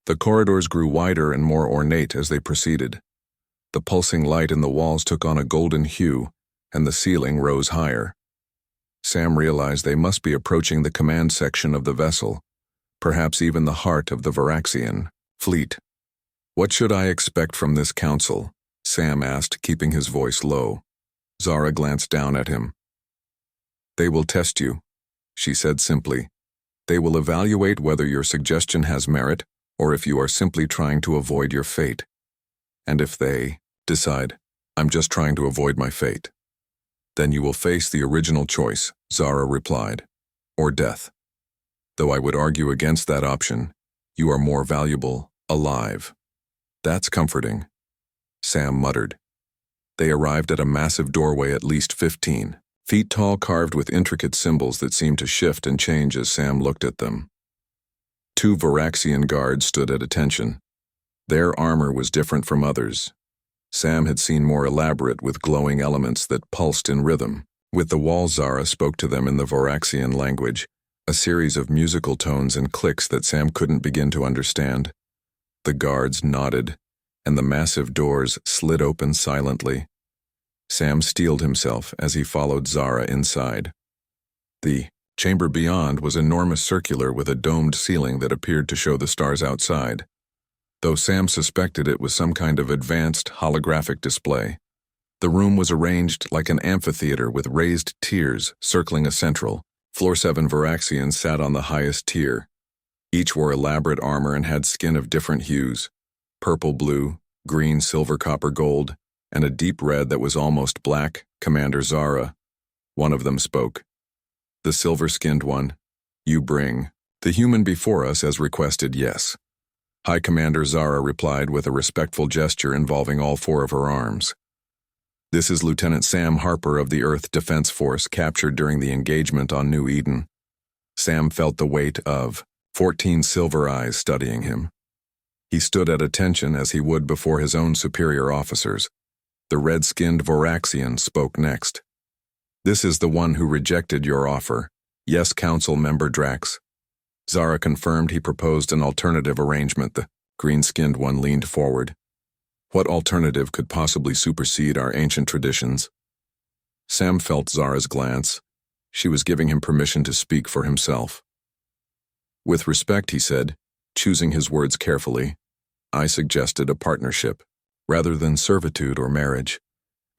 The corridors grew wider and more ornate as they proceeded. The pulsing light in the walls took on a golden hue, and the ceiling rose higher. Sam realized they must be approaching the command section of the vessel, perhaps even the heart of the Varaxian fleet. "What should I expect from this council?" Sam asked, keeping his voice low. Zara glanced down at him. "They will test you," she said simply. "They will evaluate whether your suggestion has merit or if you are simply trying to avoid your fate. And if they decide, 'I'm just trying to avoid my fate,' then you will face the original choice," Zara replied, "or death. Though I would argue against that option, you are more valuable alive." "That's comforting," Sam muttered. They arrived at a massive doorway at least 15 feet tall, carved with intricate symbols that seemed to shift and change as Sam looked at them. 2 Varaxian guards stood at attention. Their armor was different from others. Sam had seen more elaborate with glowing elements that pulsed in rhythm. With the wall, Zara spoke to them in the Varaxian language, a series of musical tones and clicks that Sam couldn't begin to understand. The guards nodded, and the massive doors slid open silently. Sam steeled himself as he followed Zara inside. The chamber beyond was enormous, circular, with a domed ceiling that appeared to show the stars outside, though Sam suspected it was some kind of advanced holographic display. The room was arranged like an amphitheater with raised tiers circling a central. Floor 7 Varaxians sat on the highest tier. Each wore elaborate armor and had skin of different hues: purple, blue, green, silver, copper, gold, and a deep red that was almost black. "Commander Zara," one of them spoke. The silver-skinned one, "You bring the human before us as requested, yes." High Commander Zara replied with a respectful gesture involving all 4 of her arms. "This is Lieutenant Sam Harper of the Earth Defense Force, captured during the engagement on New Eden." Sam felt the weight of 14 silver eyes studying him. He stood at attention as he would before his own superior officers. The red-skinned Varaxian spoke next. "This is the one who rejected your offer. Yes, Council Member Drax." Zara confirmed he proposed an alternative arrangement. The green-skinned one leaned forward. "What alternative could possibly supersede our ancient traditions?" Sam felt Zara's glance. She was giving him permission to speak for himself. "With respect," he said, choosing his words carefully, "I suggested a partnership, rather than servitude or marriage,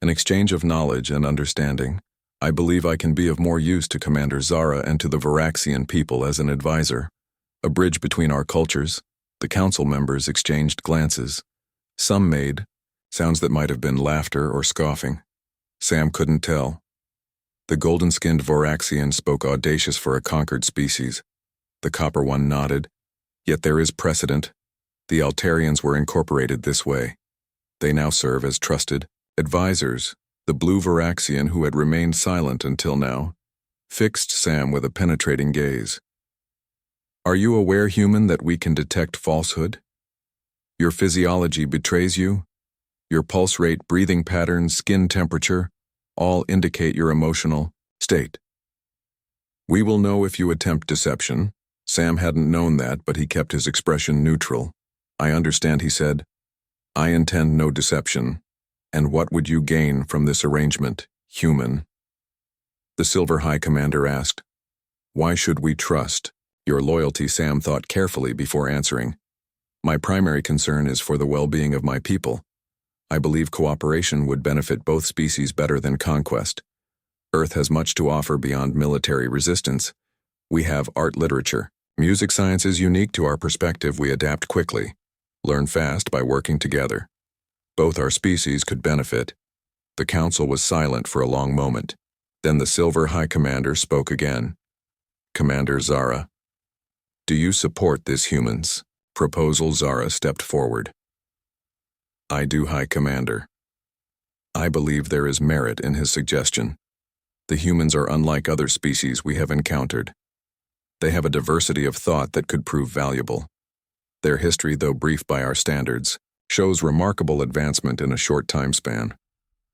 an exchange of knowledge and understanding. I believe I can be of more use to Commander Zara and to the Varaxian people as an advisor, a bridge between our cultures." The council members exchanged glances. Some made sounds that might have been laughter or scoffing. Sam couldn't tell. The golden-skinned Varaxian spoke audacious for a conquered species. The copper one nodded. "Yet there is precedent. The Altarians were incorporated this way. They now serve as trusted advisors." The blue Varaxian, who had remained silent until now, fixed Sam with a penetrating gaze. "Are you aware, human, that we can detect falsehood? Your physiology betrays you. Your pulse rate, breathing patterns, skin temperature, all indicate your emotional state. We will know if you attempt deception." Sam hadn't known that, but he kept his expression neutral. "I understand," he said. "I intend no deception. And what would you gain from this arrangement, human?" The Silver High Commander asked. "Why should we trust your loyalty?" Sam thought carefully before answering. "My primary concern is for the well-being of my people. I believe cooperation would benefit both species better than conquest. Earth has much to offer beyond military resistance. We have art, literature, music, sciences unique to our perspective. We adapt quickly, learn fast by working together. Both our species could benefit." The council was silent for a long moment. Then the Silver High Commander spoke again. "Commander Zara, do you support this human's proposal?" Zara stepped forward. "I do, High Commander. I believe there is merit in his suggestion. The humans are unlike other species we have encountered. They have a diversity of thought that could prove valuable. Their history, though brief by our standards, shows remarkable advancement in a short time span.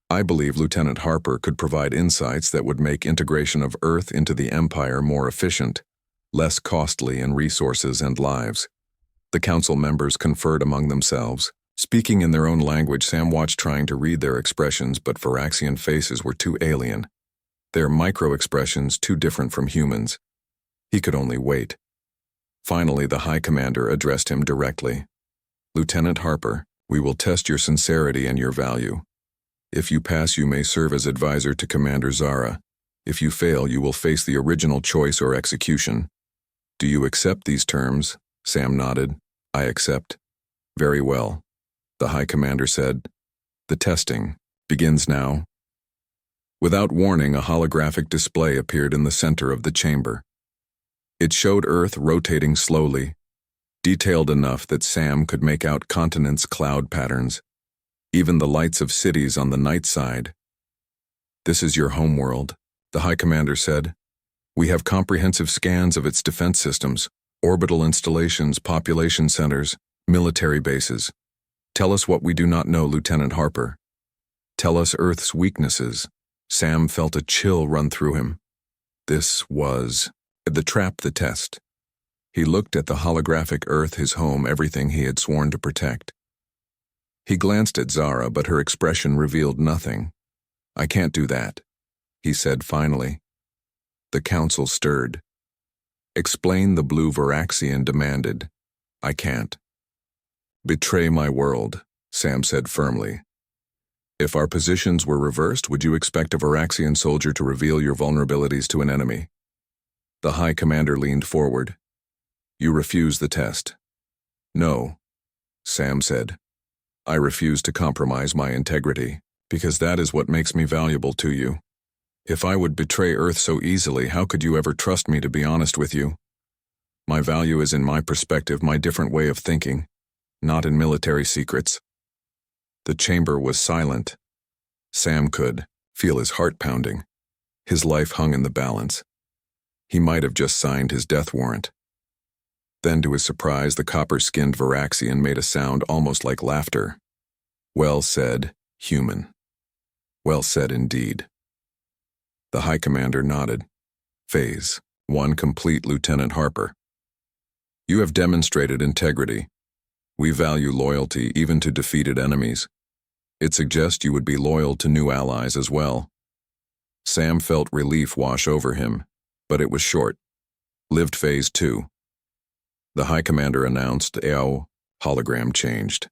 I believe Lieutenant Harper could provide insights that would make integration of Earth into the Empire more efficient, less costly in resources and lives." The council members conferred among themselves. Speaking in their own language, Sam watched, trying to read their expressions, but Varaxian faces were too alien. Their micro-expressions too different from humans. He could only wait. Finally, the High Commander addressed him directly. "Lieutenant Harper, we will test your sincerity and your value. If you pass, you may serve as advisor to Commander Zara. If you fail, you will face the original choice or execution. Do you accept these terms?" Sam nodded. "I accept." "Very well," the High Commander said. "The testing begins now." Without warning, a holographic display appeared in the center of the chamber. It showed Earth rotating slowly, detailed enough that Sam could make out continents' cloud patterns, even the lights of cities on the night side. "This is your homeworld," the High Commander said. "We have comprehensive scans of its defense systems, orbital installations, population centers, military bases. Tell us what we do not know, Lieutenant Harper. Tell us Earth's weaknesses." Sam felt a chill run through him. This was the trap, the test. He looked at the holographic Earth, his home, everything he had sworn to protect. He glanced at Zara, but her expression revealed nothing. "I can't do that," he said finally. The council stirred. "Explain," the blue Varaxian demanded. "I can't." "Betray my world," Sam said firmly. "If our positions were reversed, would you expect a Varaxian soldier to reveal your vulnerabilities to an enemy?" The High Commander leaned forward. "You refuse the test." "No," Sam said. "I refuse to compromise my integrity, because that is what makes me valuable to you. If I would betray Earth so easily, how could you ever trust me to be honest with you? My value is in my perspective, my different way of thinking, not in military secrets." The chamber was silent. Sam could feel his heart pounding. His life hung in the balance. He might have just signed his death warrant. Then, to his surprise, the copper-skinned Varaxian made a sound almost like laughter. "Well said, human. Well said indeed." The High Commander nodded. "Phase 1 complete, Lieutenant Harper. You have demonstrated integrity. We value loyalty even to defeated enemies. It suggests you would be loyal to new allies as well." Sam felt relief wash over him, but it was short. "Lived Phase 2. The High Commander announced. The hologram changed.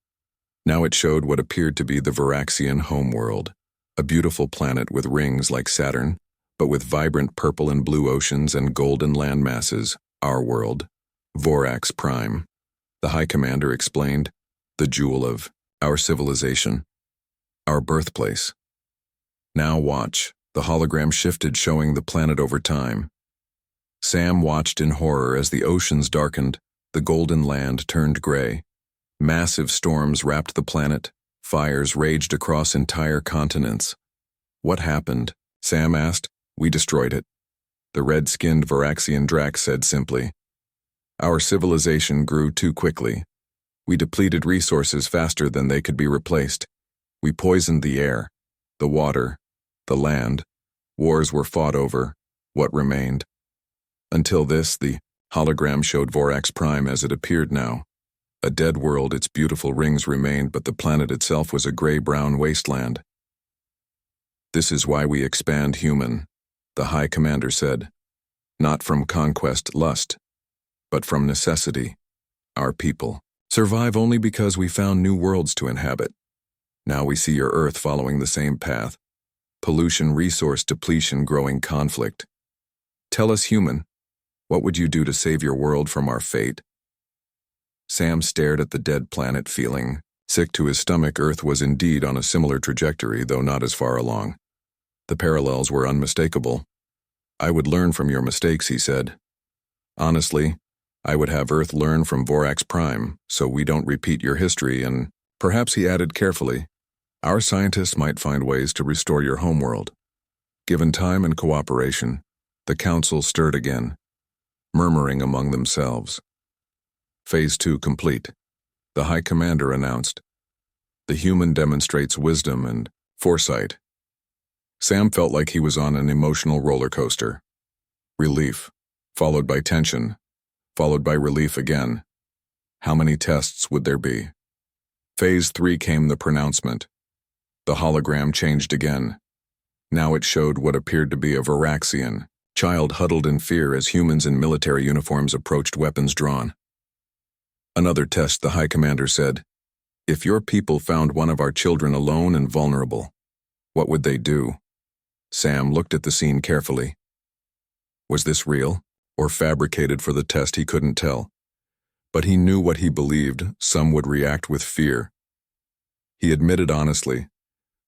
Now it showed what appeared to be the Varaxian homeworld, a beautiful planet with rings like Saturn, but with vibrant purple and blue oceans and golden land masses. Our world, Vorax Prime. The High Commander explained, the jewel of our civilization, our birthplace. Now watch. The hologram shifted, showing the planet over time. Sam watched in horror as the oceans darkened, the golden land turned gray. Massive storms wrapped the planet. Fires raged across entire continents. "What happened?" Sam asked. "We destroyed it," the red-skinned Varaxian Drax said simply. "Our civilization grew too quickly. We depleted resources faster than they could be replaced. We poisoned the air, the water, the land. Wars were fought over what remained. Until this, the hologram showed Vorax Prime as it appeared now. A dead world, its beautiful rings remained, but the planet itself was a gray-brown wasteland. This is why we expand, human, the High Commander said. Not from conquest, lust, but from necessity. Our people survive only because we found new worlds to inhabit. Now we see your Earth following the same path. Pollution, resource depletion, growing conflict. Tell us, human, what would you do to save your world from our fate? Sam stared at the dead planet, feeling sick to his stomach. Earth was indeed on a similar trajectory, though not as far along. The parallels were unmistakable. I would learn from your mistakes, he said. Honestly, I would have Earth learn from Vorax Prime, so we don't repeat your history, and perhaps, he added carefully, our scientists might find ways to restore your homeworld. Given time and cooperation, the council stirred again, murmuring among themselves. Phase 2 complete, the High Commander announced. The human demonstrates wisdom and foresight. Sam felt like he was on an emotional roller coaster. Relief, followed by tension, followed by relief again. How many tests would there be? Phase 3 came the pronouncement. The hologram changed again. Now it showed what appeared to be a Varaxian child huddled in fear as humans in military uniforms approached, weapons drawn. Another test, the High Commander said. If your people found one of our children alone and vulnerable, what would they do? Sam looked at the scene carefully. Was this real, or fabricated for the test? He couldn't tell. But he knew what he believed: some would react with fear. He admitted honestly,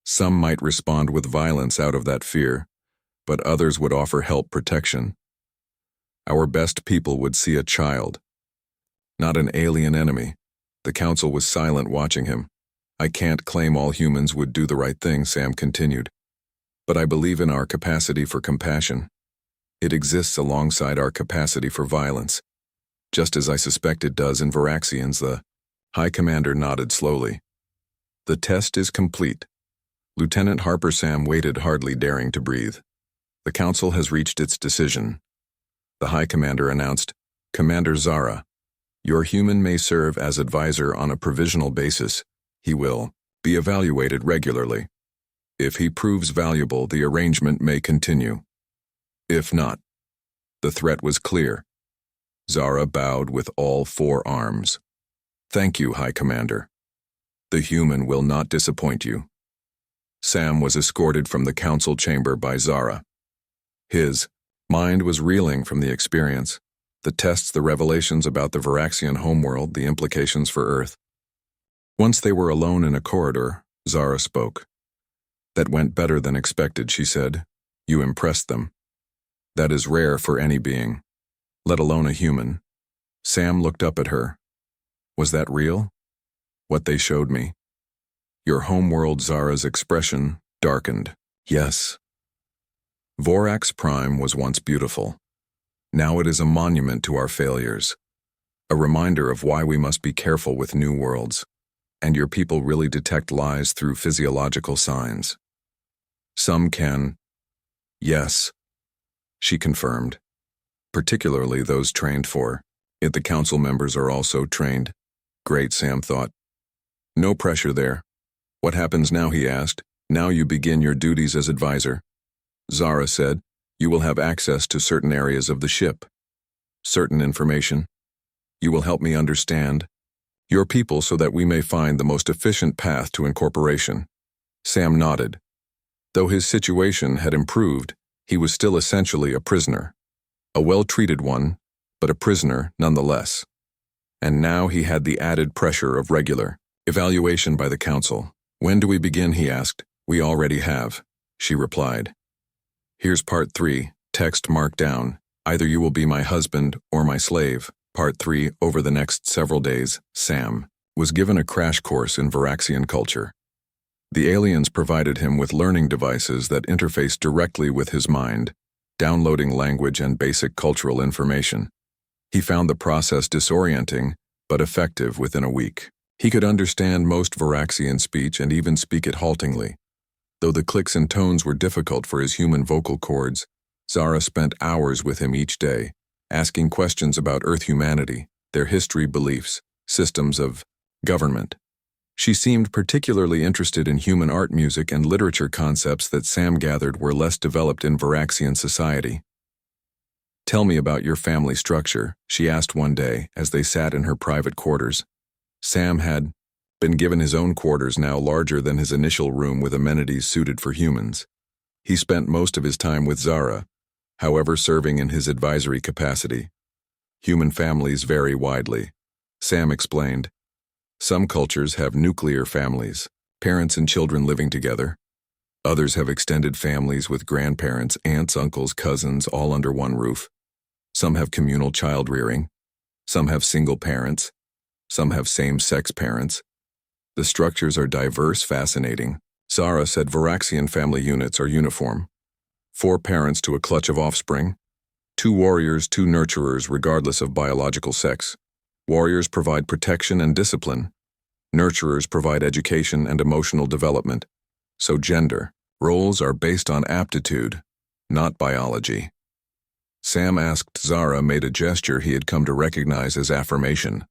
some might respond with violence out of that fear, but others would offer help, protection. Our best people would see a child, not an alien enemy. The council was silent, watching him. I can't claim all humans would do the right thing, Sam continued. But I believe in our capacity for compassion. It exists alongside our capacity for violence, just as I suspect it does in Varaxians. The High Commander nodded slowly. The test is complete. Lieutenant Harper. Sam waited, hardly daring to breathe. The council has reached its decision. The High Commander announced, Commander Zara, your human may serve as advisor on a provisional basis. He will be evaluated regularly. If he proves valuable, the arrangement may continue. If not, the threat was clear. Zara bowed with all 4 arms. Thank you, High Commander. The human will not disappoint you. Sam was escorted from the council chamber by Zara. His mind was reeling from the experience. The tests, the revelations about the Varaxian homeworld, the implications for Earth. Once they were alone in a corridor, Zara spoke. That went better than expected, she said. You impressed them. That is rare for any being, let alone a human. Sam looked up at her. Was that real? What they showed me? Your homeworld. Zara's expression darkened. Yes. Vorax Prime was once beautiful. Now it is a monument to our failures, a reminder of why we must be careful with new worlds. And your people really detect lies through physiological signs. Some can. Yes, she confirmed. Particularly those trained for it. The council members are also trained. Great, Sam thought. No pressure there. What happens now? He asked. Now you begin your duties as advisor. Zara said. You will have access to certain areas of the ship. Certain information. You will help me understand your people so that we may find the most efficient path to incorporation. Sam nodded. Though his situation had improved, he was still essentially a prisoner. A well-treated one, but a prisoner nonetheless. And now he had the added pressure of regular evaluation by the council. When do we begin? He asked. We already have, she replied. Here's part 3, text marked down. Either you will be my husband or my slave. Part 3. Over the next several days, Sam was given a crash course in Varaxian culture. The aliens provided him with learning devices that interfaced directly with his mind, downloading language and basic cultural information. He found the process disorienting, but effective within a week. He could understand most Varaxian speech and even speak it haltingly. Though the clicks and tones were difficult for his human vocal cords, Zara spent hours with him each day, asking questions about Earth humanity, their history, beliefs, systems of government. She seemed particularly interested in human art, music, and literature, concepts that Sam gathered were less developed in Varaxian society. Tell me about your family structure, she asked one day as they sat in her private quarters. Sam had been given his own quarters, now larger than his initial room, with amenities suited for humans. He spent most of his time with Zara, however, serving in his advisory capacity. Human families vary widely, Sam explained. Some cultures have nuclear families, parents and children living together. Others have extended families with grandparents, aunts, uncles, cousins, all under one roof. Some have communal child rearing. Some have single parents. Some have same-sex parents. The structures are diverse, fascinating. Zara said Varaxian family units are uniform. 4 parents to a clutch of offspring. 2 warriors, 2 nurturers, regardless of biological sex. Warriors provide protection and discipline. Nurturers provide education and emotional development. So gender roles are based on aptitude, not biology. Sam asked. Zara made a gesture he had come to recognize as affirmation.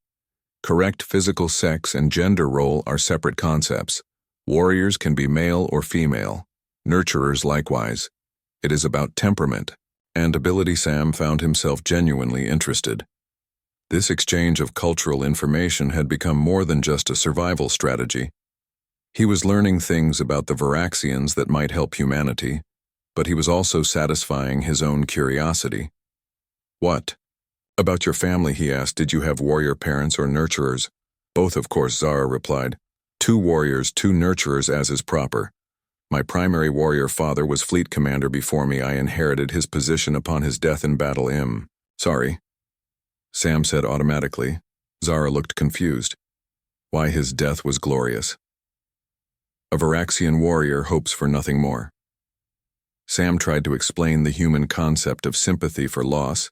Correct physical sex and gender role are separate concepts. Warriors can be male or female. Nurturers likewise. It is about temperament and ability. Sam found himself genuinely interested. This exchange of cultural information had become more than just a survival strategy. He was learning things about the Varaxians that might help humanity, but he was also satisfying his own curiosity. What? About your family, he asked. Did you have warrior parents or nurturers? Both, of course, Zara replied. 2 warriors, 2 nurturers, as is proper. My primary warrior father was fleet commander before me. I inherited his position upon his death in battle. Sorry, Sam said automatically. Zara looked confused. Why, his death was glorious. A Varaxian warrior hopes for nothing more. Sam tried to explain the human concept of sympathy for loss,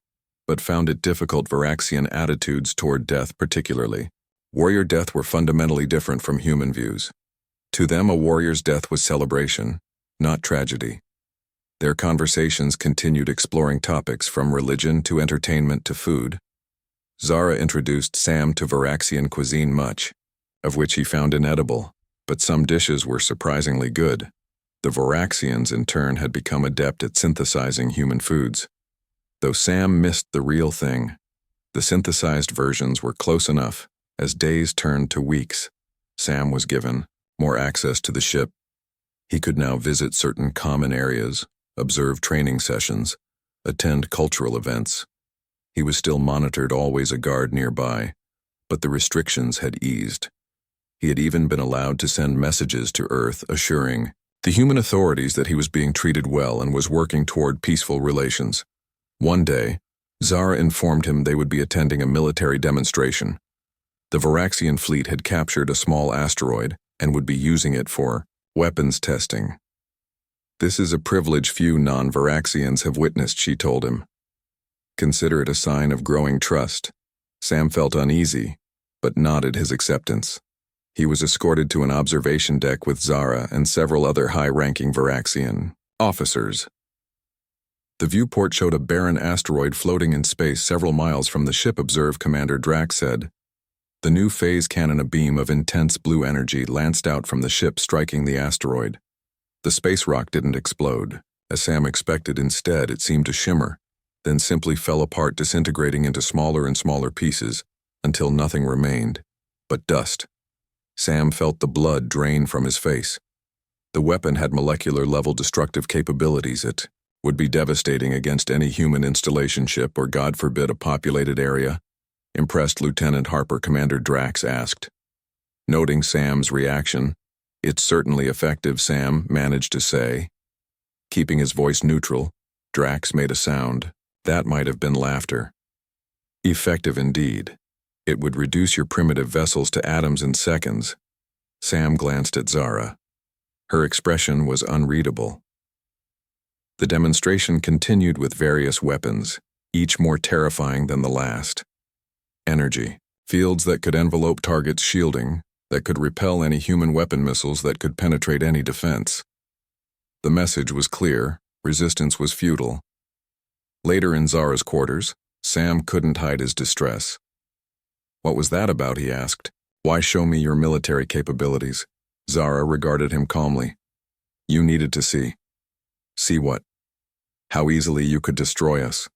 but found it difficult. Varaxian attitudes toward death particularly. Warrior death were fundamentally different from human views. To them, a warrior's death was celebration, not tragedy. Their conversations continued, exploring topics from religion to entertainment to food. Zara introduced Sam to Varaxian cuisine, much of which he found inedible, but some dishes were surprisingly good. The Varaxians, in turn, had become adept at synthesizing human foods. Though Sam missed the real thing, the synthesized versions were close enough. As days turned to weeks, Sam was given more access to the ship. He could now visit certain common areas, observe training sessions, attend cultural events. He was still monitored, always a guard nearby, but the restrictions had eased. He had even been allowed to send messages to Earth assuring the human authorities that he was being treated well and was working toward peaceful relations. One day, Zara informed him they would be attending a military demonstration. The Varaxian fleet had captured a small asteroid and would be using it for weapons testing. This is a privilege few non-Varaxians have witnessed, she told him. Consider it a sign of growing trust. Sam felt uneasy, but nodded his acceptance. He was escorted to an observation deck with Zara and several other high-ranking Varaxian officers. The viewport showed a barren asteroid floating in space several miles from the ship. Observe, Commander Drax said. The new phase cannon, a beam of intense blue energy, lanced out from the ship, striking the asteroid. The space rock didn't explode, as Sam expected. Instead, it seemed to shimmer, then simply fell apart, disintegrating into smaller and smaller pieces, until nothing remained but dust. Sam felt the blood drain from his face. The weapon had molecular-level destructive capabilities. It would be devastating against any human installation ship or, God forbid, a populated area. Impressed Lieutenant Harper, Commander Drax asked. Noting Sam's reaction, "It's certainly effective," Sam managed to say. Keeping his voice neutral, Drax made a sound. That might have been laughter. Effective indeed. It would reduce your primitive vessels to atoms in seconds. Sam glanced at Zara. Her expression was unreadable. The demonstration continued with various weapons, each more terrifying than the last. Energy, fields that could envelope targets, shielding, that could repel any human weapon missiles, that could penetrate any defense. The message was clear: resistance was futile. Later in Zara's quarters, Sam couldn't hide his distress. What was that about, he asked. Why show me your military capabilities? Zara regarded him calmly. You needed to see. See what? How easily you could destroy us.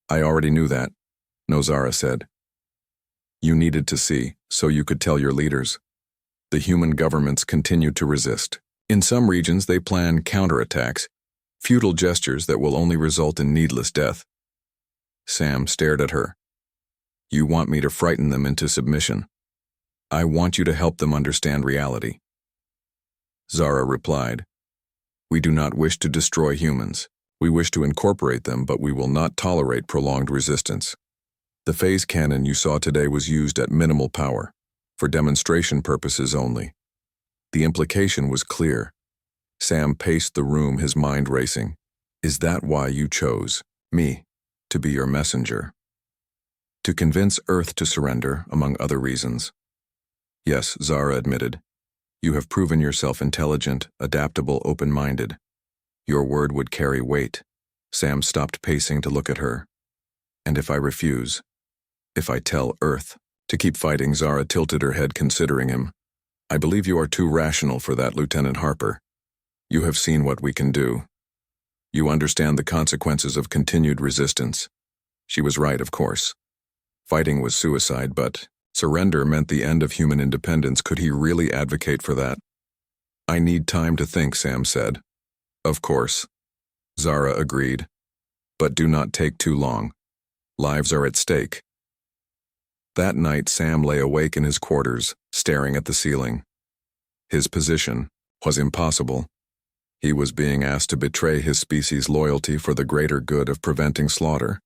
I already knew that, Zara said. You needed to see, so you could tell your leaders. The human governments continued to resist. In some regions, they plan counterattacks, futile gestures that will only result in needless death. Sam stared at her. You want me to frighten them into submission. I want you to help them understand reality. Zara replied. We do not wish to destroy humans. We wish to incorporate them, but we will not tolerate prolonged resistance. The phase cannon you saw today was used at minimal power, for demonstration purposes only. The implication was clear. Sam paced the room, his mind racing. Is that why you chose me to be your messenger? To convince Earth to surrender, among other reasons. Yes, Zara admitted. You have proven yourself intelligent, adaptable, open-minded. Your word would carry weight. Sam stopped pacing to look at her. And if I refuse? If I tell Earth To keep fighting, Zara tilted her head, considering him. I believe you are too rational for that, Lieutenant Harper. You have seen what we can do. You understand the consequences of continued resistance. She was right, of course. Fighting was suicide, but surrender meant the end of human independence. Could he really advocate for that? I need time to think, Sam said. Of course. Zara agreed. But do not take too long. Lives are at stake. That night, Sam lay awake in his quarters, staring at the ceiling. His position was impossible. He was being asked to betray his species' loyalty for the greater good of preventing slaughter,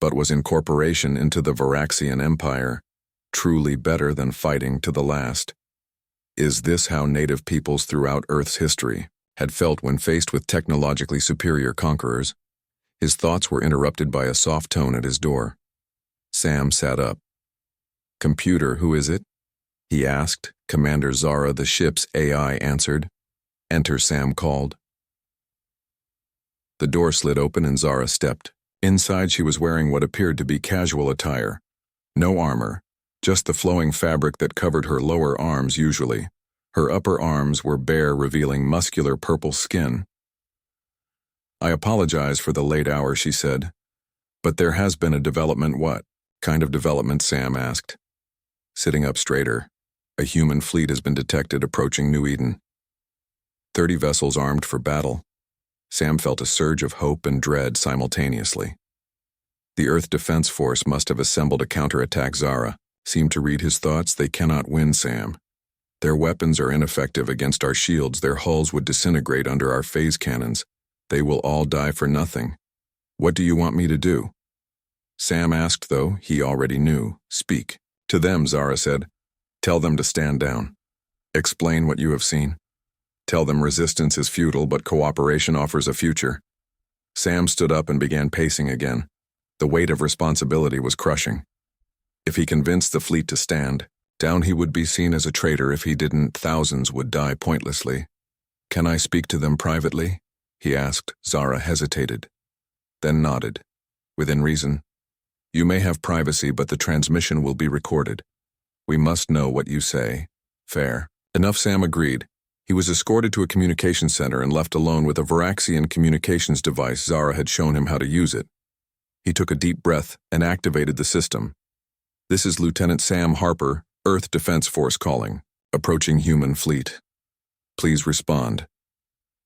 but was incorporation into the Varaxian Empire truly better than fighting to the last? Is this how native peoples throughout Earth's history had felt when faced with technologically superior conquerors? His thoughts were interrupted by a soft tone at his door. Sam sat up. Computer, who is it? He asked. Commander Zara, the ship's AI, answered. Enter, Sam called. The door slid open and Zara stepped. Inside, she was wearing what appeared to be casual attire. No armor, just the flowing fabric that covered her lower arms usually. Her upper arms were bare, revealing muscular purple skin. I apologize for the late hour, she said. But there has been a development. What kind of development? Sam asked. Sitting up straighter, a human fleet has been detected approaching New Eden. 30 vessels armed for battle. Sam felt a surge of hope and dread simultaneously. The Earth Defense Force must have assembled a counterattack. Zara seemed to read his thoughts. They cannot win, Sam. Their weapons are ineffective against our shields. Their hulls would disintegrate under our phase cannons. They will all die for nothing. What do you want me to do? Sam asked, though he already knew. Speak. To them, Zara said. Tell them to stand down. Explain what you have seen. Tell them resistance is futile, but cooperation offers a future. Sam stood up and began pacing again. The weight of responsibility was crushing. If he convinced the fleet to stand down, he would be seen as a traitor. If he didn't, thousands would die pointlessly. Can I speak to them privately? He asked. Zara hesitated, then nodded. Within reason. You may have privacy, but the transmission will be recorded. We must know what you say. Fair enough, Sam agreed. He was escorted to a communications center and left alone with a Varaxian communications device. Zara had shown him how to use it. He took a deep breath and activated the system. This is Lieutenant Sam Harper, Earth Defense Force calling. Approaching human fleet. Please respond.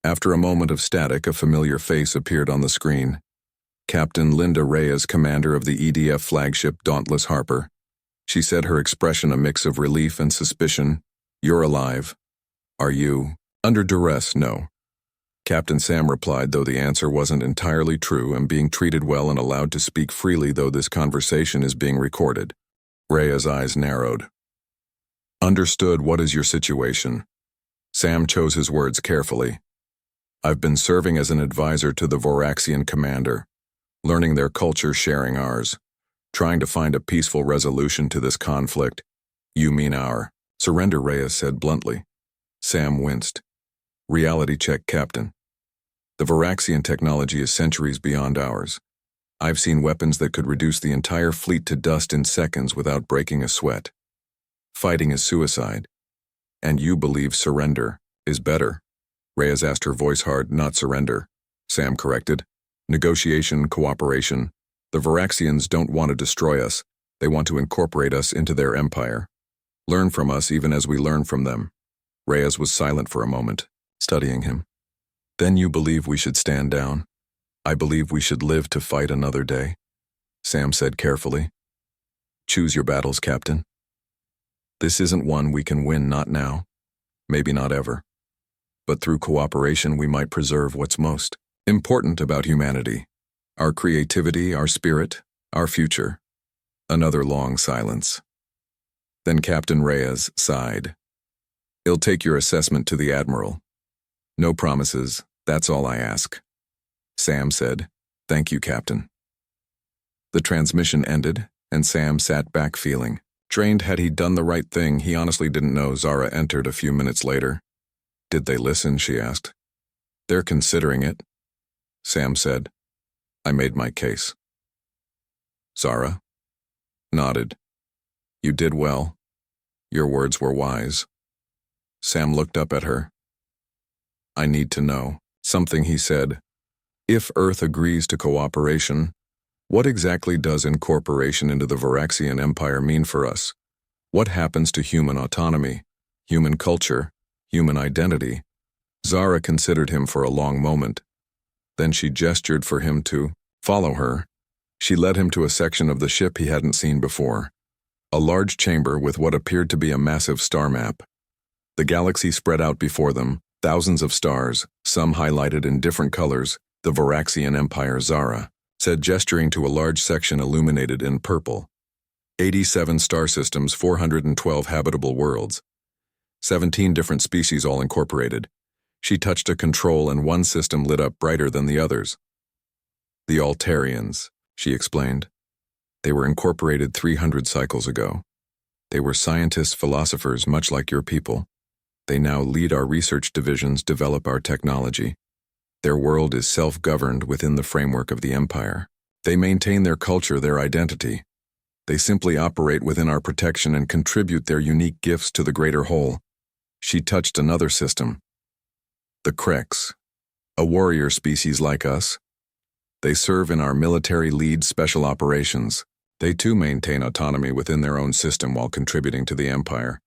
After a moment of static, a familiar face appeared on the screen. Captain Linda Reyes, commander of the EDF flagship Dauntless Harper. She said, her expression a mix of relief and suspicion. You're alive. Are you under duress? No. Captain Sam replied, though the answer wasn't entirely true. I'm being treated well and allowed to speak freely, though this conversation is being recorded. Reyes' eyes narrowed. Understood. What is your situation? Sam chose his words carefully. I've been serving as an advisor to the Varaxian commander, learning their culture, sharing ours, trying to find a peaceful resolution to this conflict. You mean our surrender, Reyes said bluntly. Sam winced. Reality check, Captain. The Varaxian technology is centuries beyond ours. I've seen weapons that could reduce the entire fleet to dust in seconds without breaking a sweat. Fighting is suicide. And you believe surrender is better? Reyes asked, her voice hard. Not surrender, Sam corrected. Negotiation, cooperation. The Varaxians don't want to destroy us. They want to incorporate us into their empire. Learn from us even as we learn from them. Reyes was silent for a moment, studying him. Then you believe we should stand down? I believe we should live to fight another day, Sam said carefully. Choose your battles, Captain. This isn't one we can win, not now, maybe not ever. But through cooperation we might preserve what's most important about humanity. Our creativity, our spirit, our future. Another long silence. Then Captain Reyes sighed. I'll take your assessment to the Admiral. No promises, that's all I ask. Sam said, Thank you, Captain. The transmission ended, and Sam sat back feeling drained. Had he done the right thing? He honestly didn't know. Zara entered a few minutes later. Did they listen? She asked. They're considering it, Sam said. I made my case. Zara nodded. You did well. Your words were wise. Sam looked up at her. I need to know something, he said. If Earth agrees to cooperation, what exactly does incorporation into the Varaxian Empire mean for us? What happens to human autonomy, human culture, human identity? Zara considered him for a long moment. Then she gestured for him to follow her. She led him to a section of the ship he hadn't seen before. A large chamber with what appeared to be a massive star map. The galaxy spread out before them, thousands of stars, some highlighted in different colors. The Varaxian Empire, Zara said, gesturing to a large section illuminated in purple. 87 star systems, 412 habitable worlds. 17 different species all incorporated. She touched a control and one system lit up brighter than the others. The Altarians, she explained. They were incorporated 300 cycles ago. They were scientists, philosophers, much like your people. They now lead our research divisions, develop our technology. Their world is self-governed within the framework of the Empire. They maintain their culture, their identity. They simply operate within our protection and contribute their unique gifts to the greater whole. She touched another system. The Krex, a warrior species like us. They serve in our military lead special operations. They too maintain autonomy within their own system while contributing to the Empire.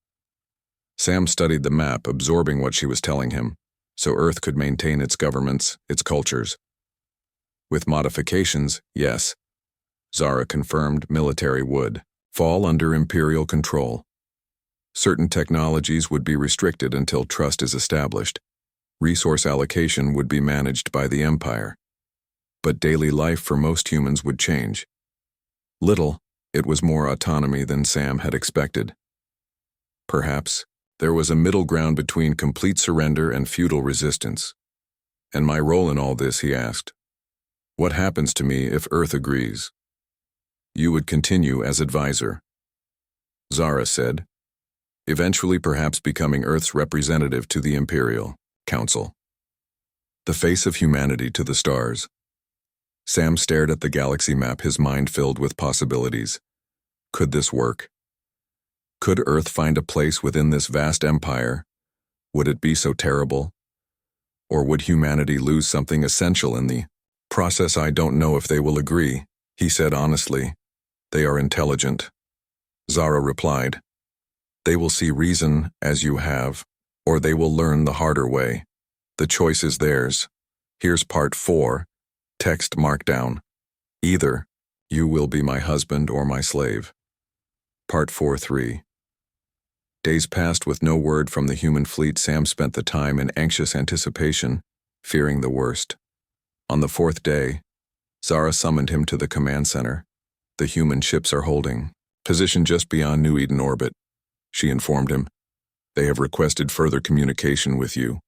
Sam studied the map, absorbing what she was telling him, so Earth could maintain its governments, its cultures. With modifications, yes. Zara confirmed military would fall under Imperial control. Certain technologies would be restricted until trust is established. Resource allocation would be managed by the Empire. But daily life for most humans would change. Little, it was more autonomy than Sam had expected. Perhaps there was a middle ground between complete surrender and feudal resistance. And my role in all this, he asked. What happens to me if Earth agrees? You would continue as advisor. Zara said, eventually perhaps becoming Earth's representative to the Imperial Council. The face of humanity to the stars. Sam stared at the galaxy map, his mind filled with possibilities. Could this work? Could Earth find a place within this vast empire? Would it be so terrible? Or would humanity lose something essential in the process? I don't know if they will agree, he said honestly. They are intelligent. Zara replied. They will see reason as you have, or they will learn the harder way. The choice is theirs. Here's part 4, text markdown. Either, you will be my husband or my slave. Part 4-3. Days passed with no word from the human fleet. Sam spent the time in anxious anticipation, fearing the worst. On the 4th day, Zara summoned him to the command center. The human ships are holding position just beyond New Eden orbit, she informed him. They have requested further communication with you.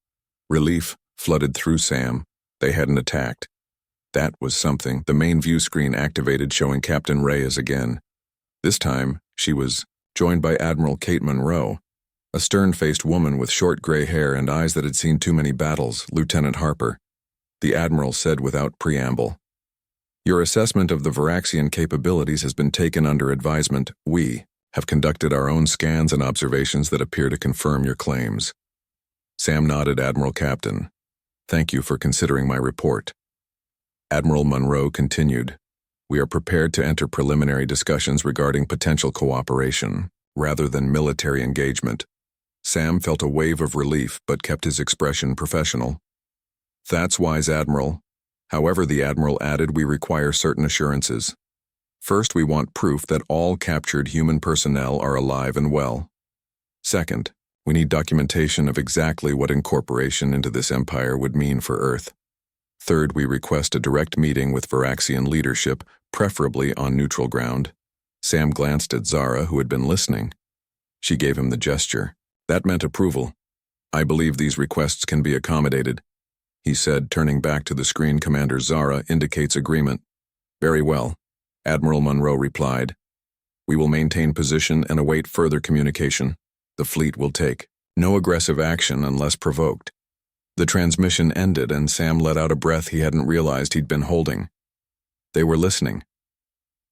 Relief flooded through Sam. They hadn't attacked. That was something. The main view screen activated, showing Captain Reyes again. This time, she was joined by Admiral Kate Monroe, a stern-faced woman with short gray hair and eyes that had seen too many battles, Lieutenant Harper. The Admiral said without preamble, Your assessment of the Varaxian capabilities has been taken under advisement. We have conducted our own scans and observations that appear to confirm your claims. Sam nodded. Admiral Captain, thank you for considering my report. Admiral Monroe continued, We are prepared to enter preliminary discussions regarding potential cooperation, rather than military engagement. Sam felt a wave of relief but kept his expression professional. That's wise, Admiral. However, the Admiral added, we require certain assurances. First, we want proof that all captured human personnel are alive and well. Second, we need documentation of exactly what incorporation into this empire would mean for Earth. Third, we request a direct meeting with Varaxian leadership, preferably on neutral ground. Sam glanced at Zara, who had been listening. She gave him the gesture. That meant approval. I believe these requests can be accommodated, he said, turning back to the screen. Commander Zara indicates agreement. Very well, Admiral Monroe replied. We will maintain position and await further communication. The fleet will take no aggressive action unless provoked. The transmission ended and Sam let out a breath he hadn't realized he'd been holding. They were listening.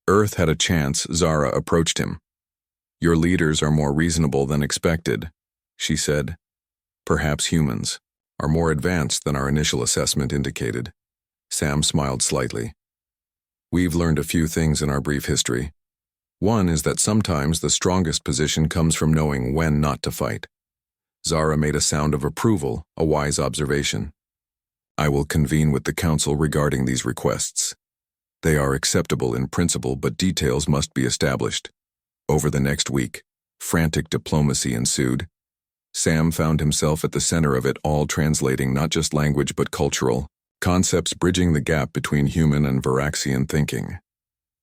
Earth had a chance. Zara approached him. Your leaders are more reasonable than expected, she said. Perhaps humans are more advanced than our initial assessment indicated. Sam smiled slightly. We've learned a few things in our brief history. One is that sometimes the strongest position comes from knowing when not to fight. Zara made a sound of approval, a wise observation. I will convene with the council regarding these requests. They are acceptable in principle, but details must be established. Over the next week, frantic diplomacy ensued. Sam found himself at the center of it all, translating not just language but cultural concepts, bridging the gap between human and Varaxian thinking.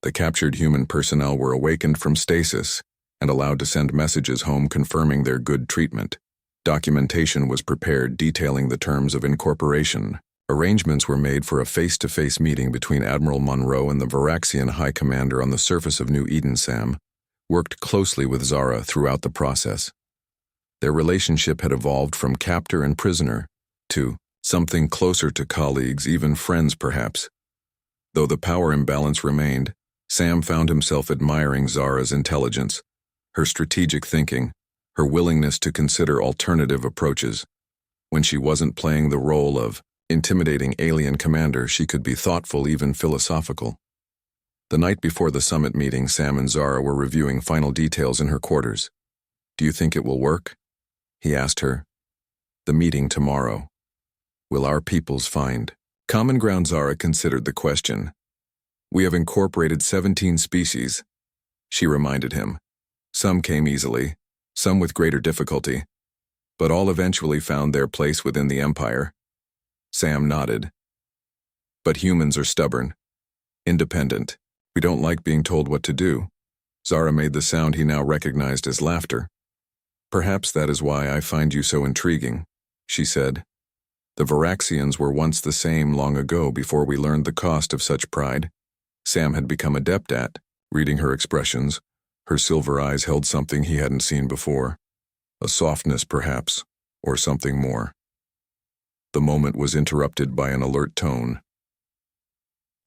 The captured human personnel were awakened from stasis and allowed to send messages home confirming their good treatment. Documentation was prepared detailing the terms of incorporation. Arrangements were made for a face-to-face meeting between Admiral Monroe and the Varaxian High Commander on the surface of New Eden. Sam worked closely with Zara throughout the process. Their relationship had evolved from captor and prisoner to something closer to colleagues, even friends perhaps. Though the power imbalance remained, Sam found himself admiring Zara's intelligence, her strategic thinking, her willingness to consider alternative approaches. When she wasn't playing the role of intimidating alien commander, she could be thoughtful, even philosophical. The night before the summit meeting, Sam and Zara were reviewing final details in her quarters. Do you think it will work? He asked her. The meeting tomorrow. Will our peoples find common ground? Zara considered the question. We have incorporated 17 species, she reminded him. Some came easily, some with greater difficulty, but all eventually found their place within the Empire. Sam nodded. But humans are stubborn, independent. We don't like being told what to do. Zara made the sound he now recognized as laughter. Perhaps that is why I find you so intriguing, she said. The Varaxians were once the same long ago, before we learned the cost of such pride. Sam had become adept at reading her expressions. Her silver eyes held something he hadn't seen before. A softness, perhaps, or something more. The moment was interrupted by an alert tone.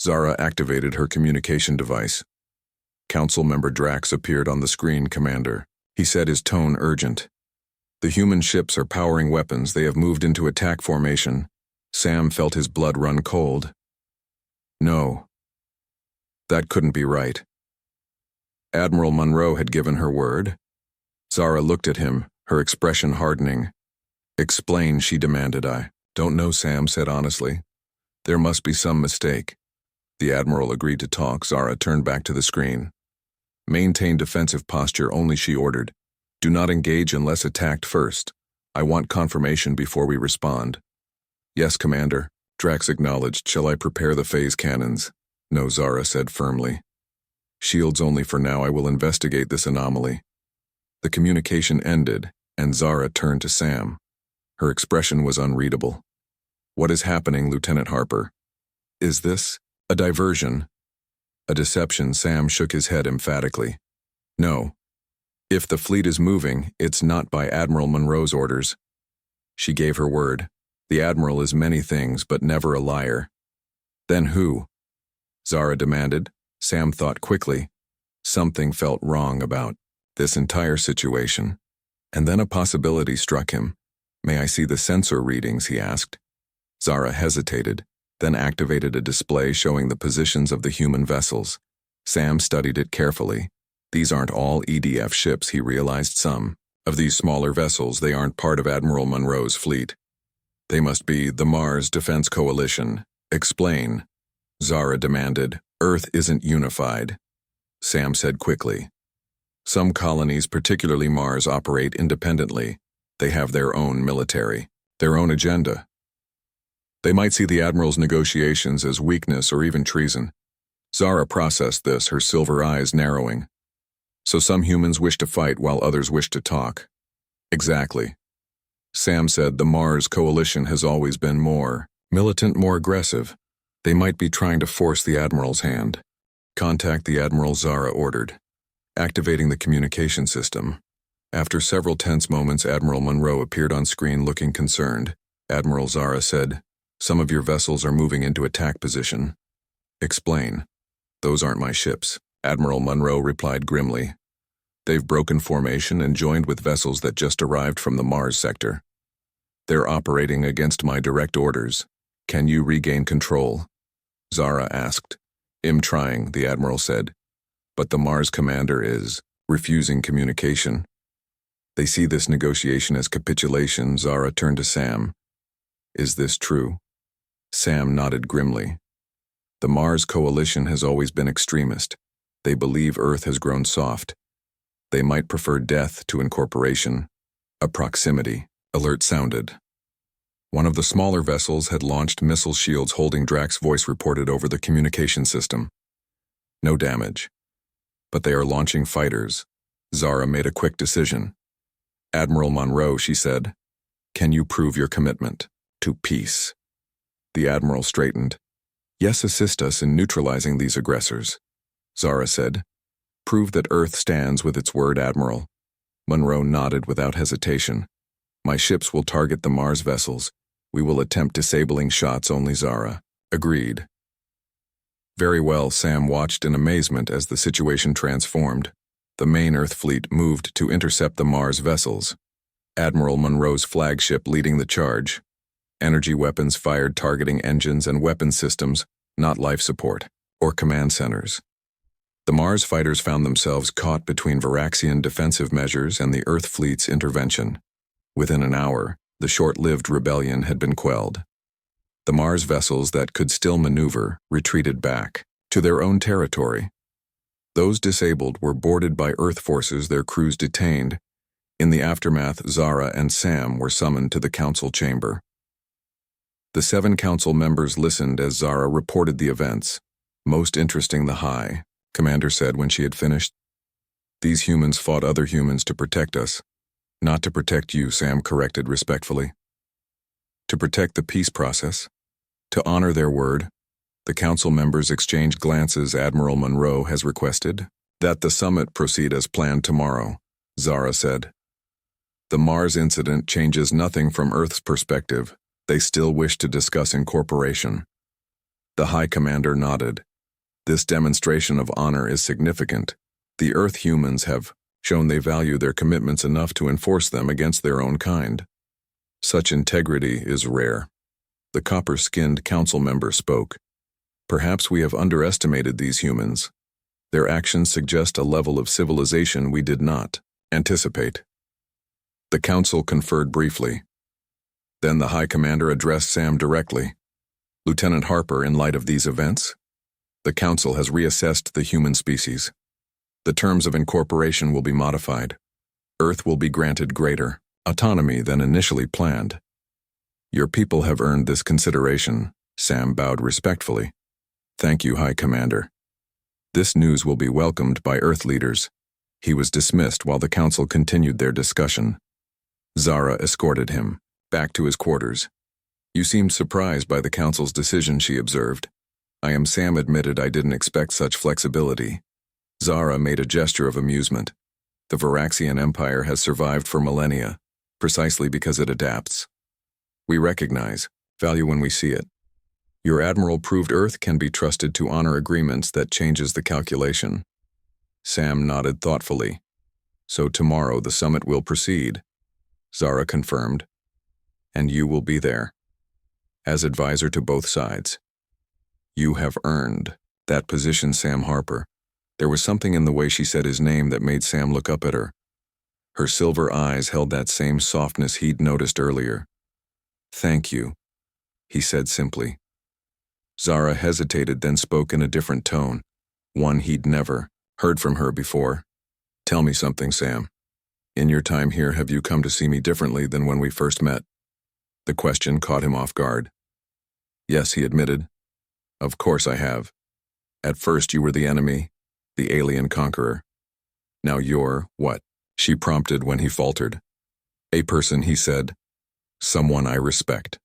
Zara activated her communication device. Council member Drax appeared on the screen. Commander, he said, his tone urgent. The human ships are powering weapons. They have moved into attack formation. Sam felt his blood run cold. No. That couldn't be right. Admiral Monroe had given her word. Zara looked at him, her expression hardening. Explain, she demanded. I don't know, Sam said honestly. There must be some mistake. The Admiral agreed to talk. Zara turned back to the screen. Maintain defensive posture only, she ordered. Do not engage unless attacked first. I want confirmation before we respond. Yes, Commander, Drax acknowledged. Shall I prepare the phase cannons? No, Zara said firmly. Shields only for now. I will investigate this anomaly. The communication ended, and Zara turned to Sam. Her expression was unreadable. What is happening, Lieutenant Harper? Is this a diversion? A deception? Sam shook his head emphatically. No. If the fleet is moving, it's not by Admiral Monroe's orders. She gave her word. The Admiral is many things, but never a liar. Then who? Zara demanded. Sam thought quickly. Something felt wrong about this entire situation. And then a possibility struck him. May I see the sensor readings, he asked. Zara hesitated, then activated a display showing the positions of the human vessels. Sam studied it carefully. These aren't all EDF ships, he realized. Some of these smaller vessels, they aren't part of Admiral Monroe's fleet. They must be the Mars Defense Coalition. Explain, Zara demanded. Earth isn't unified, Sam said quickly. Some colonies, particularly Mars, operate independently. They have their own military, their own agenda. They might see the Admiral's negotiations as weakness or even treason. Zara processed this, her silver eyes narrowing. So some humans wish to fight while others wish to talk. Exactly. Sam said the Mars Coalition has always been more militant, more aggressive. They might be trying to force the Admiral's hand. Contact the Admiral, Zara ordered, activating the communication system. After several tense moments, Admiral Monroe appeared on screen looking concerned. Admiral, Zara said, some of your vessels are moving into attack position. Explain. Those aren't my ships, Admiral Monroe replied grimly. They've broken formation and joined with vessels that just arrived from the Mars sector. They're operating against my direct orders. Can you regain control? Zara asked. I'm trying, the Admiral said. But the Mars commander is refusing communication. They see this negotiation as capitulation. Zara turned to Sam. Is this true? Sam nodded grimly. The Mars coalition has always been extremist. They believe Earth has grown soft. They might prefer death to incorporation. A proximity alert sounded. One of the smaller vessels had launched missile shields holding Drax's voice reported over the communication system. No damage. But they are launching fighters. Zara made a quick decision. Admiral Monroe, she said, can you prove your commitment to peace? The Admiral straightened. Yes, assist us in neutralizing these aggressors. Zara said. Prove that Earth stands with its word, Admiral. Monroe nodded without hesitation. My ships will target the Mars vessels. We will attempt disabling shots only, Zara. Agreed. Very well, Sam watched in amazement as the situation transformed. The main Earth fleet moved to intercept the Mars vessels. Admiral Monroe's flagship leading the charge. Energy weapons fired targeting engines and weapon systems, not life support or command centers. The Mars fighters found themselves caught between Varaxian defensive measures and the Earth fleet's intervention. Within an hour, the short-lived rebellion had been quelled. The Mars vessels that could still maneuver retreated back to their own territory. Those disabled were boarded by Earth forces, their crews detained. In the aftermath, Zara and Sam were summoned to the council chamber. The 7 council members listened as Zara reported the events. Most interesting, the High Commander said when she had finished. These humans fought other humans to protect us. Not to protect you, Sam corrected respectfully. To protect the peace process. To honor their word. The council members exchanged glances. Admiral Monroe has requested that the summit proceed as planned tomorrow, Zara said. The Mars incident changes nothing from Earth's perspective. They still wish to discuss incorporation. The High Commander nodded. This demonstration of honor is significant. The Earth humans have shown they value their commitments enough to enforce them against their own kind. Such integrity is rare. The copper-skinned council member spoke. Perhaps we have underestimated these humans. Their actions suggest a level of civilization we did not anticipate. The council conferred briefly. Then the High Commander addressed Sam directly. Lieutenant Harper, in light of these events, the council has reassessed the human species. The terms of incorporation will be modified. Earth will be granted greater autonomy than initially planned. Your people have earned this consideration, Sam bowed respectfully. Thank you, High Commander. This news will be welcomed by Earth leaders. He was dismissed while the council continued their discussion. Zara escorted him back to his quarters. You seemed surprised by the council's decision, she observed. Sam admitted I didn't expect such flexibility. Zara made a gesture of amusement. The Varaxian Empire has survived for millennia, precisely because it adapts. We recognize, value when we see it. Your admiral proved Earth can be trusted to honor agreements that changes the calculation. Sam nodded thoughtfully. So tomorrow the summit will proceed, Zara confirmed. And you will be there, as advisor to both sides. You have earned that position, Sam Harper. There was something in the way she said his name that made Sam look up at her. Her silver eyes held that same softness he'd noticed earlier. Thank you, he said simply. Zara hesitated, then spoke in a different tone, one he'd never heard from her before. Tell me something, Sam. In your time here, have you come to see me differently than when we first met? The question caught him off guard. Yes, he admitted. Of course I have. At first you were the enemy, the alien conqueror. Now you're what? She prompted when he faltered. A person, he said. Someone I respect.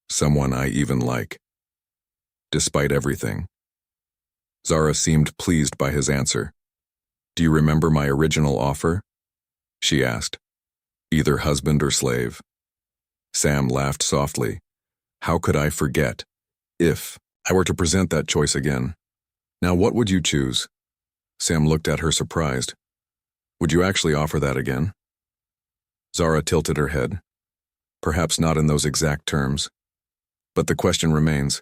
Someone I even like. Despite everything. Zara seemed pleased by his answer. Do you remember my original offer? She asked. Either husband or slave. Sam laughed softly. How could I forget? If I were to present that choice again. Now what would you choose? Sam looked at her surprised. Would you actually offer that again? Zara tilted her head. Perhaps not in those exact terms. But the question remains,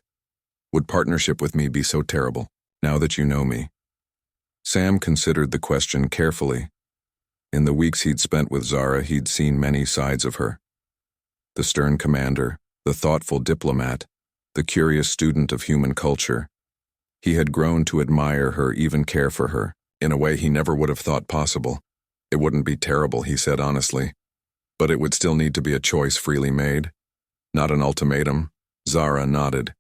would partnership with me be so terrible, now that you know me? Sam considered the question carefully. In the weeks he'd spent with Zara, he'd seen many sides of her. The stern commander, the thoughtful diplomat, the curious student of human culture. He had grown to admire her, even care for her, in a way he never would have thought possible. It wouldn't be terrible, he said honestly, but it would still need to be a choice freely made. Not an ultimatum. Zara nodded.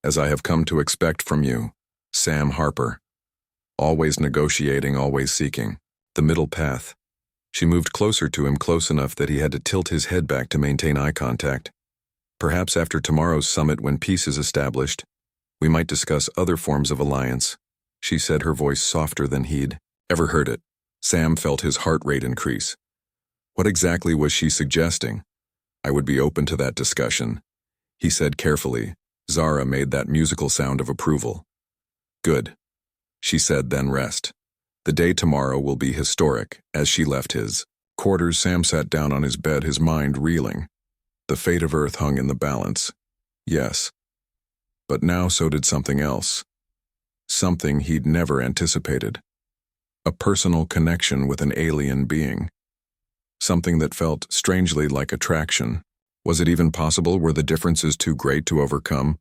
As I have come to expect from you, Sam Harper. Always negotiating, always seeking. The middle path. She moved closer to him, close enough that he had to tilt his head back to maintain eye contact. Perhaps after tomorrow's summit, when peace is established, we might discuss other forms of alliance, she said, her voice softer than he'd ever heard it. Sam felt his heart rate increase. What exactly was she suggesting? I would be open to that discussion, he said carefully. Zara made that musical sound of approval. Good, she said, then rest. The day tomorrow will be historic. As she left his quarters, Sam sat down on his bed, his mind reeling. The fate of Earth hung in the balance. Yes. But now so did something else. Something he'd never anticipated. A personal connection with an alien being. Something that felt strangely like attraction. Was it even possible? Were the differences too great to overcome?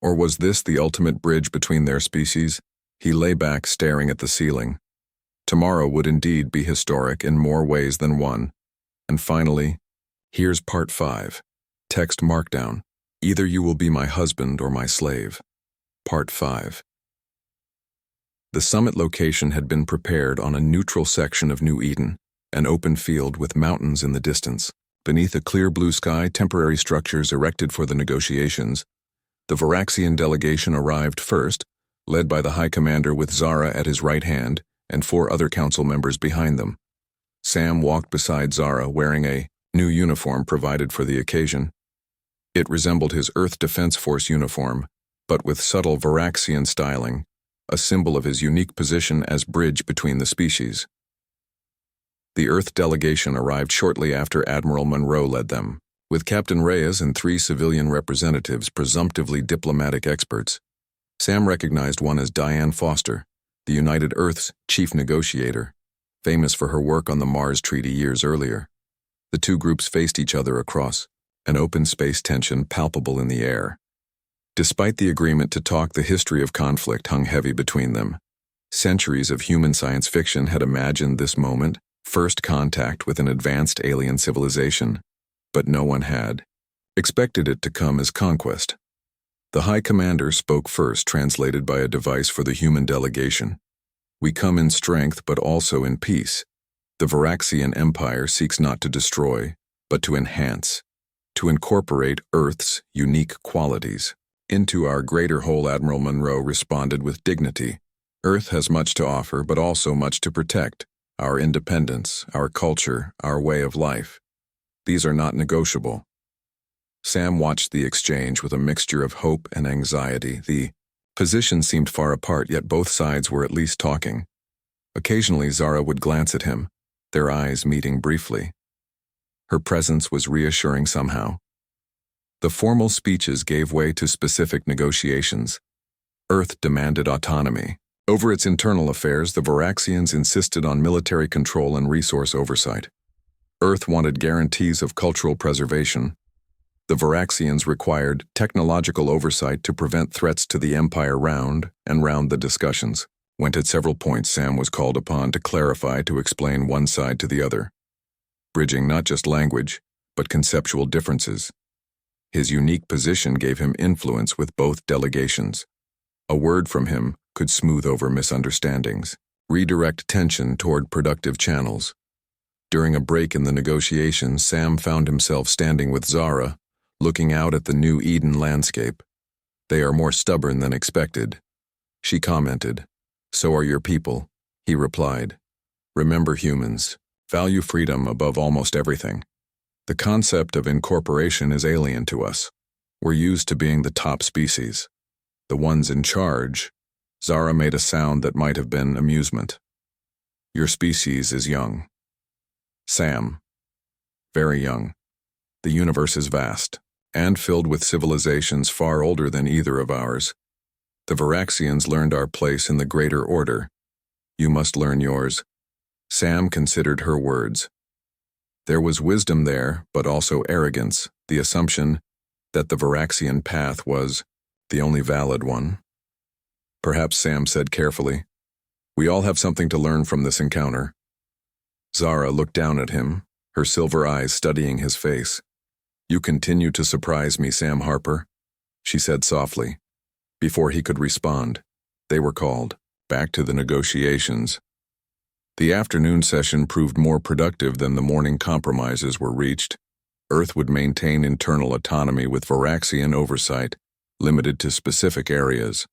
Or was this the ultimate bridge between their species? He lay back, staring at the ceiling. Tomorrow would indeed be historic in more ways than one. And finally, here's part 5. Text markdown. Either you will be my husband or my slave. Part 5. The summit location had been prepared on a neutral section of New Eden, an open field with mountains in the distance. Beneath a clear blue sky, temporary structures erected for the negotiations. The Varaxian delegation arrived first, led by the High Commander with Zara at his right hand and 4 other council members behind them. Sam walked beside Zara, wearing a new uniform provided for the occasion. It resembled his Earth Defense Force uniform, but with subtle Varaxian styling, a symbol of his unique position as bridge between the species. The Earth delegation arrived shortly after Admiral Monroe led them, with Captain Reyes and 3 civilian representatives, presumptively diplomatic experts. Sam recognized one as Diane Foster, the United Earth's chief negotiator, famous for her work on the Mars Treaty years earlier. The two groups faced each other across an open space, tension palpable in the air. Despite the agreement to talk, the history of conflict hung heavy between them. Centuries of human science fiction had imagined this moment, first contact with an advanced alien civilization, but no one had expected it to come as conquest. The High Commander spoke first, translated by a device for the human delegation. We come in strength, but also in peace. The Varaxian Empire seeks not to destroy, but to enhance, to incorporate Earth's unique qualities into our greater whole. Admiral Monroe responded with dignity. Earth has much to offer, but also much to protect. Our independence, our culture, our way of life. These are not negotiable. Sam watched the exchange with a mixture of hope and anxiety. The positions seemed far apart, yet both sides were at least talking. Occasionally Zara would glance at him, their eyes meeting briefly. Her presence was reassuring somehow. The formal speeches gave way to specific negotiations. Earth demanded autonomy. Over its internal affairs, the Varaxians insisted on military control and resource oversight. Earth wanted guarantees of cultural preservation. The Varaxians required technological oversight to prevent threats to the Empire. Round the discussions went. At several points Sam was called upon to clarify, to explain one side to the other, bridging not just language, but conceptual differences. His unique position gave him influence with both delegations. A word from him could smooth over misunderstandings, redirect tension toward productive channels. During a break in the negotiations, Sam found himself standing with Zara, looking out at the New Eden landscape. They are more stubborn than expected, she commented. So are your people, he replied. Remember, humans value freedom above almost everything. The concept of incorporation is alien to us. We're used to being the top species, the ones in charge. Zara made a sound that might have been amusement. Your species is young. Sam. Very young. The universe is vast, and filled with civilizations far older than either of ours. The Varaxians learned our place in the greater order. You must learn yours. Sam considered her words. There was wisdom there, but also arrogance, the assumption that the Varaxian path was the only valid one. Perhaps Sam said carefully, "We all have something to learn from this encounter." Zara looked down at him, her silver eyes studying his face. "You continue to surprise me, Sam Harper," she said softly. Before he could respond, they were called back to the negotiations. The afternoon session proved more productive than the morning compromises were reached. Earth would maintain internal autonomy with Varaxian oversight, limited to specific areas.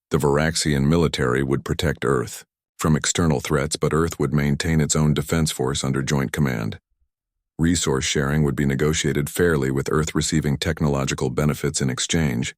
The Varaxian military would protect Earth from external threats, but Earth would maintain its own defense force under joint command. Resource sharing would be negotiated fairly, with Earth receiving technological benefits in exchange.